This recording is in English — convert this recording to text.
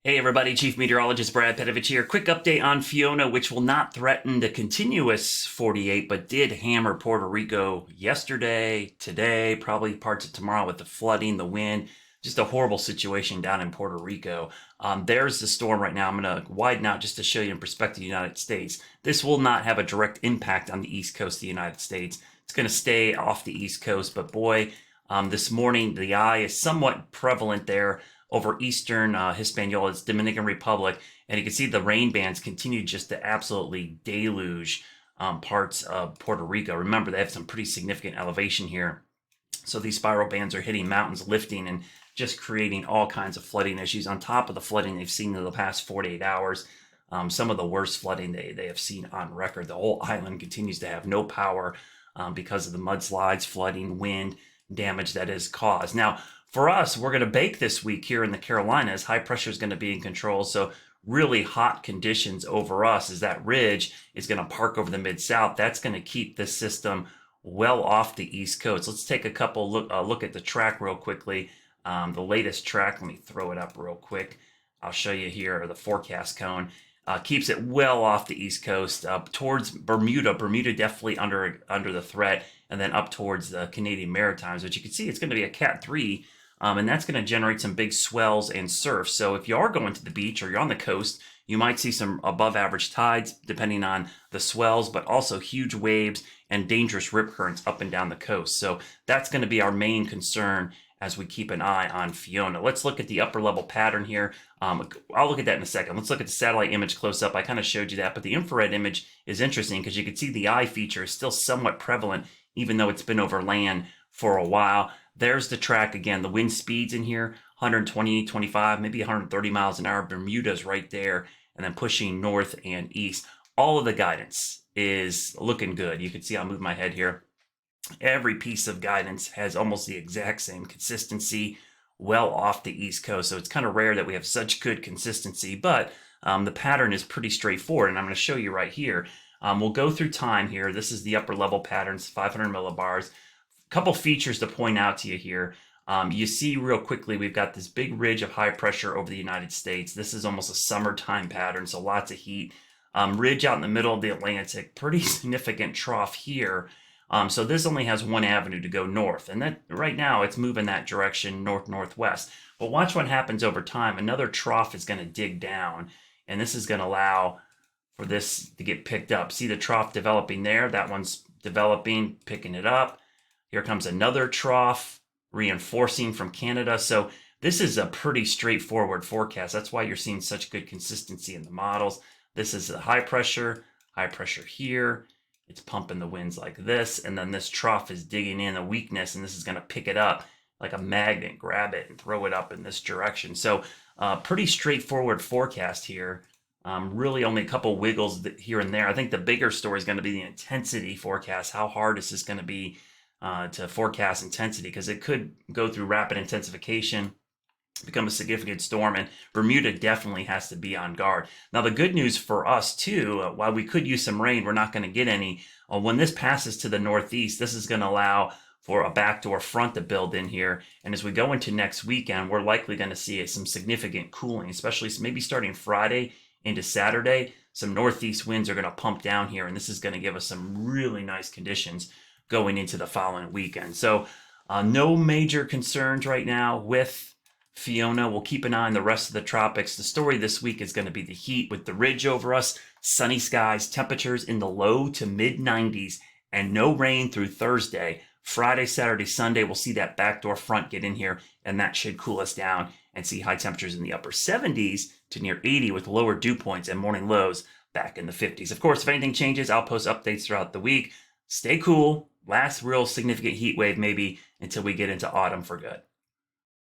Hey everybody, Chief Meteorologist Brad Petovich here. Quick update on Fiona, which will not threaten the continuous 48, but did hammer Puerto Rico yesterday, today, probably parts of tomorrow with the flooding, the wind. Just a horrible situation down in Puerto Rico. There's the storm right now. I'm going to widen out just to show you in perspective of the United States. This will not have a direct impact on the east coast of the United States. It's going to stay off the east coast, but boy, this morning the eye is somewhat prevalent there over eastern Hispaniola, it's Dominican Republic, and you can see the rain bands continue just to absolutely deluge parts of Puerto Rico. Remember, they have some pretty significant elevation here. So these spiral bands are hitting mountains, lifting, and just creating all kinds of flooding issues on top of the flooding they've seen in the past 48 hours. Some of the worst flooding they have seen on record. The whole island continues to have no power because of the mudslides, flooding, wind, damage that is caused. Now, for us, we're going to bake this week here in the Carolinas. High pressure is going to be in control, so really hot conditions over us as that ridge is going to park over the mid-south. That's going to keep this system well off the east coast. Let's take a couple look at the track real quickly. The latest track, let me throw it up real quick. I'll show you here the forecast cone. Keeps it well off the east coast, up towards Bermuda. Bermuda definitely under the threat, and then up towards the Canadian Maritimes, which you can see it's going to be a Cat 3. And that's going to generate some big swells and surf. So if you are going to the beach or you're on the coast, you might see some above average tides depending on the swells, but also huge waves and dangerous rip currents up and down the coast. So that's going to be our main concern as we keep an eye on Fiona. Let's look at the upper level pattern here. I'll look at that in a second. Let's look at the satellite image close up. I kind of showed you that, but the infrared image is interesting because you can see the eye feature is still somewhat prevalent, even though it's been over land for a while. There's the track again. The wind speeds in here, 120, 25, maybe 130 miles an hour. Bermuda's right there, and then pushing north and east. All of the guidance is looking good. You can see I'll move my head here. Every piece of guidance has almost the exact same consistency well off the east coast. So it's kind of rare that we have such good consistency, but the pattern is pretty straightforward, and I'm going to show you right here. We'll go through time here. This is the upper level patterns, 500 millibars. Couple features to point out to you here. You see real quickly, we've got this big ridge of high pressure over the United States. This is almost a summertime pattern, so lots of heat. Ridge out in the middle of the Atlantic, pretty significant trough here. So this only has one avenue to go north, and that right now it's moving that direction north-northwest. But watch what happens over time. Another trough is going to dig down, and this is going to allow for this to get picked up. See the trough developing there? That one's developing, picking it up. Here comes another trough, reinforcing from Canada. So this is a pretty straightforward forecast. That's why you're seeing such good consistency in the models. This is the high pressure here. It's pumping the winds like this. And then this trough is digging in a weakness, and this is going to pick it up like a magnet, grab it and throw it up in this direction. So pretty straightforward forecast here. Really only a couple wiggles here and there. I think the bigger story is going to be the intensity forecast. How hard is this going to be to forecast intensity, because it could go through rapid intensification, become a significant storm, and Bermuda definitely has to be on guard. Now, the good news for us too, while we could use some rain, we're not going to get any. When this passes to the northeast, this is going to allow for a backdoor front to build in here. And as we go into next weekend, we're likely going to see some significant cooling, especially maybe starting Friday into Saturday. Some northeast winds are going to pump down here, and this is going to give us some really nice conditions going into the following weekend. So no major concerns right now with Fiona. We'll keep an eye on the rest of the tropics. The story this week is going to be the heat with the ridge over us, sunny skies, temperatures in the low to mid 90s, and no rain through Thursday. Friday, Saturday, Sunday, we'll see that backdoor front get in here, and that should cool us down and see high temperatures in the upper 70s to near 80 with lower dew points and morning lows back in the 50s. Of course, if anything changes, I'll post updates throughout the week. Stay cool. Last real significant heat wave maybe until we get into autumn for good.